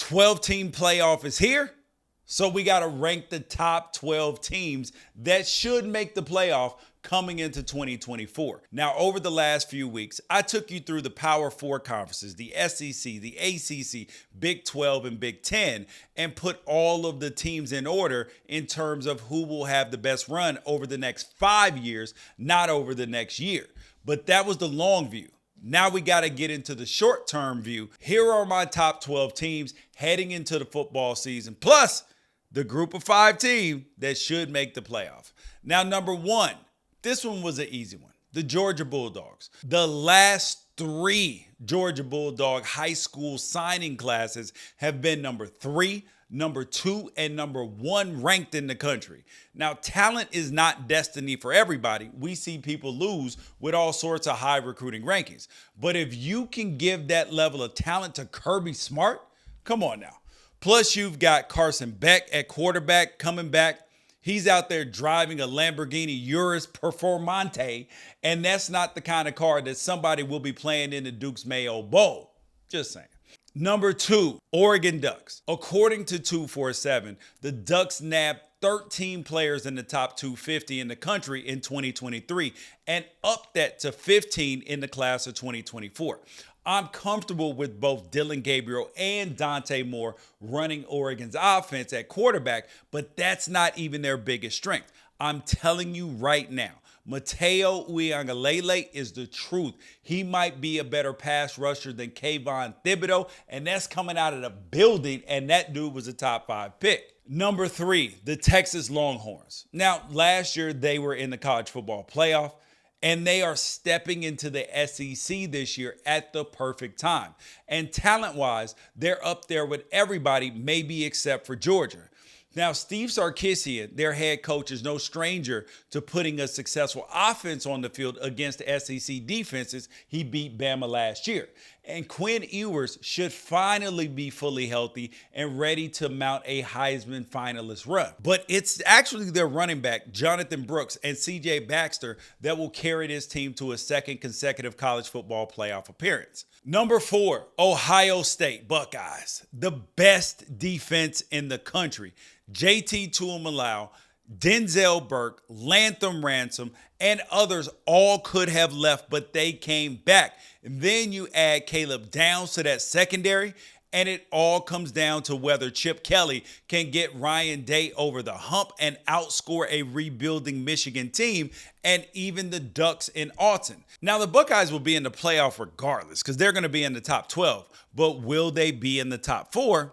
12-team playoff is here, so we got to rank the top 12 teams that should make the playoff coming into 2024. Now, over the last few weeks, I took you through the Power 4 conferences, the SEC, the ACC, Big 12, and Big 10, and put all of the teams in order in terms of who will have the best run over the next 5 years, not over the next year. But that was the long view. Now we got to get into the short-term view. Here are my top 12 teams heading into the football season, plus the group of 5 team that should make the playoff. Now, number 1, this one was an easy one. The Georgia Bulldogs. The last 3 Georgia Bulldog high school signing classes have been number 3, number 2, and number 1 ranked in the country. Now, talent is not destiny for everybody. We see people lose with all sorts of high recruiting rankings. But if you can give that level of talent to Kirby Smart, come on now. Plus, you've got Carson Beck at quarterback coming back. He's out there driving a Lamborghini Urus Performante, and that's not the kind of car that somebody will be playing in the Duke's Mayo Bowl. Just saying. Number 2, Oregon Ducks. According to 247, the Ducks nabbed 13 players in the top 250 in the country in 2023 and upped that to 15 in the class of 2024. I'm comfortable with both Dylan Gabriel and Dante Moore running Oregon's offense at quarterback, but that's not even their biggest strength. I'm telling you right now, Mateo Uiagalelei is the truth. He might be a better pass rusher than Kayvon Thibodeau, and that's coming out of the building, and that dude was a top 5 pick. Number 3, the Texas Longhorns. Now, last year they were in the college football playoff, and they are stepping into the SEC this year at the perfect time. And talent-wise, they're up there with everybody, maybe except for Georgia. Now, Steve Sarkisian, their head coach, is no stranger to putting a successful offense on the field against SEC defenses. He beat Bama last year. And Quinn Ewers should finally be fully healthy and ready to mount a Heisman finalist run. But it's actually their running back, Jonathan Brooks, and C.J. Baxter that will carry this team to a second consecutive college football playoff appearance. Number 4, Ohio State Buckeyes, the best defense in the country. JT Tuimoloau, Denzel Burke, Latham Ransom, and others all could have left, but they came back. And then you add Caleb Downs to that secondary, and it all comes down to whether Chip Kelly can get Ryan Day over the hump and outscore a rebuilding Michigan team and even the Ducks in Alton. Now, the Buckeyes will be in the playoff regardless because they're going to be in the top 12, but will they be in the top 4?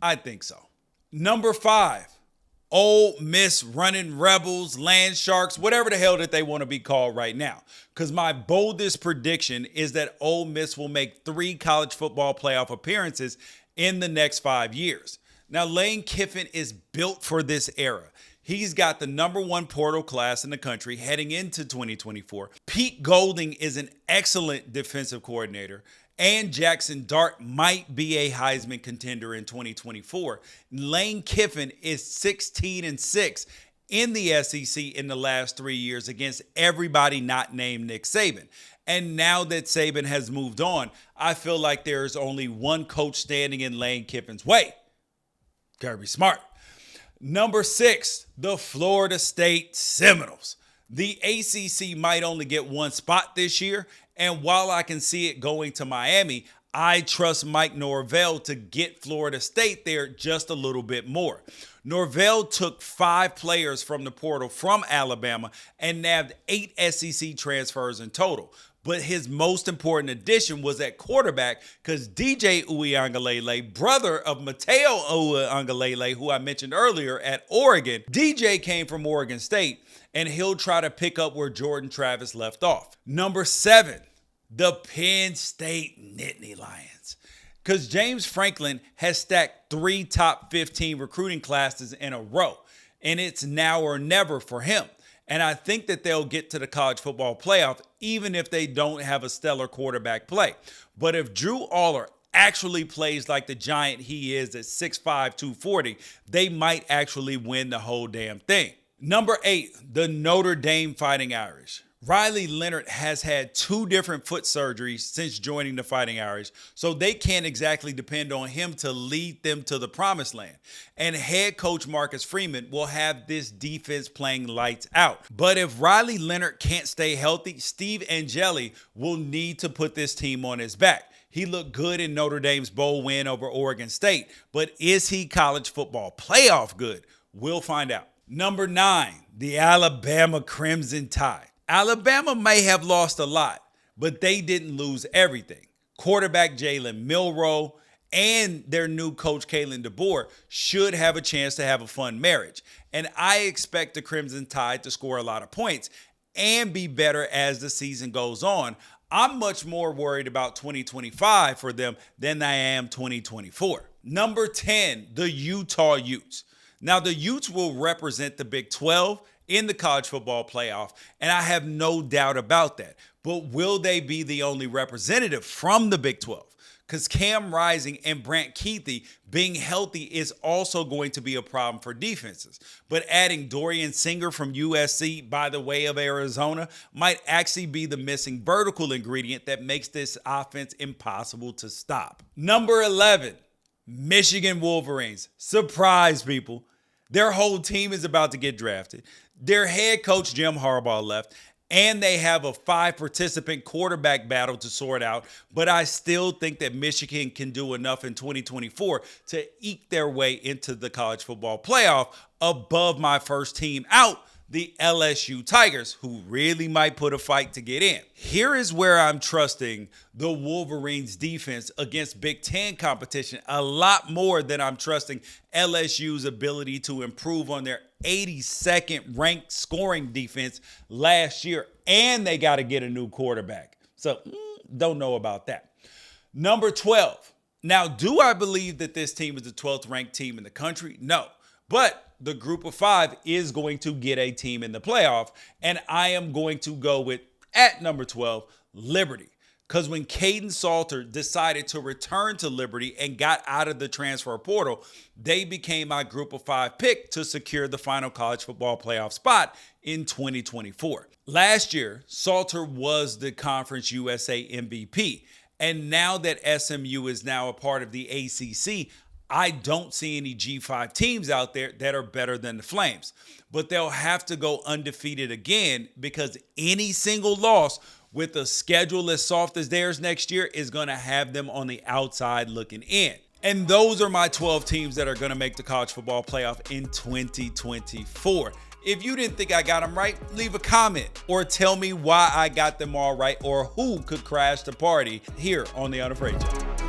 I think so. Number 5, Ole Miss running Rebels, Land Sharks, whatever the hell that they want to be called right now. Because my boldest prediction is that Ole Miss will make 3 college football playoff appearances in the next 5 years. Now, Lane Kiffin is built for this era. He's got the number 1 portal class in the country heading into 2024. Pete Golding is an excellent defensive coordinator. And Jackson Dart might be a Heisman contender in 2024. Lane Kiffin is 16-6 in the SEC in the last 3 years against everybody not named Nick Saban. And now that Saban has moved on, I feel like there's only one coach standing in Lane Kiffin's way: Kirby Smart. Number 6, the Florida State Seminoles. The ACC might only get 1 spot this year, and while I can see it going to Miami, I trust Mike Norvell to get Florida State there just a little bit more. Norvell took 5 players from the portal from Alabama and nabbed 8 SEC transfers in total. But his most important addition was at quarterback because DJ Uiagalelei, brother of Mateo Uiagalelei, who I mentioned earlier at Oregon, DJ came from Oregon State, and he'll try to pick up where Jordan Travis left off. Number 7, the Penn State Nittany Lions. Because James Franklin has stacked 3 top 15 recruiting classes in a row, and it's now or never for him. And I think that they'll get to the college football playoff even if they don't have a stellar quarterback play. But if Drew Aller actually plays like the giant he is at 6'5", 240, they might actually win the whole damn thing. Number 8, the Notre Dame Fighting Irish. Riley Leonard has had 2 different foot surgeries since joining the Fighting Irish, so they can't exactly depend on him to lead them to the promised land. And head coach Marcus Freeman will have this defense playing lights out. But if Riley Leonard can't stay healthy, Steve Angeli will need to put this team on his back. He looked good in Notre Dame's bowl win over Oregon State, but is he college football playoff good? We'll find out. Number 9, the Alabama Crimson Tide. Alabama may have lost a lot, but they didn't lose everything. Quarterback Jalen Milroe and their new coach Kalen DeBoer should have a chance to have a fun marriage. And I expect the Crimson Tide to score a lot of points and be better as the season goes on. I'm much more worried about 2025 for them than I am 2024. Number 10, the Utah Utes. Now, the Utes will represent the Big 12 in the college football playoff, and I have no doubt about that. But will they be the only representative from the Big 12? Because Cam Rising and Brant Keithy being healthy is also going to be a problem for defenses. But adding Dorian Singer from USC by the way of Arizona might actually be the missing vertical ingredient that makes this offense impossible to stop. Number 11, Michigan Wolverines. Surprise, people. Their whole team is about to get drafted. Their head coach, Jim Harbaugh, left, and they have a 5-participant quarterback battle to sort out. But I still think that Michigan can do enough in 2024 to eke their way into the college football playoff above my first team out, the LSU Tigers, who really might put a fight to get in. Here is where I'm trusting the Wolverines defense against Big Ten competition a lot more than I'm trusting LSU's ability to improve on their 82nd ranked scoring defense last year. And they got to get a new quarterback. So don't know about that. Number 12. Now, do I believe that this team is the 12th ranked team in the country? No. But the group of 5 is going to get a team in the playoff, and I am going to go with, at number 12, Liberty. Because when Caden Salter decided to return to Liberty and got out of the transfer portal, they became my group of 5 pick to secure the final college football playoff spot in 2024. Last year, Salter was the Conference USA MVP, and now that SMU is now a part of the ACC, I don't see any G5 teams out there that are better than the Flames. But they'll have to go undefeated again because any single loss with a schedule as soft as theirs next year is going to have them on the outside looking in. And those are my 12 teams that are going to make the college football playoff in 2024. If you didn't think I got them right, leave a comment or tell me why I got them all right or who could crash the party here on the Unafraid Show.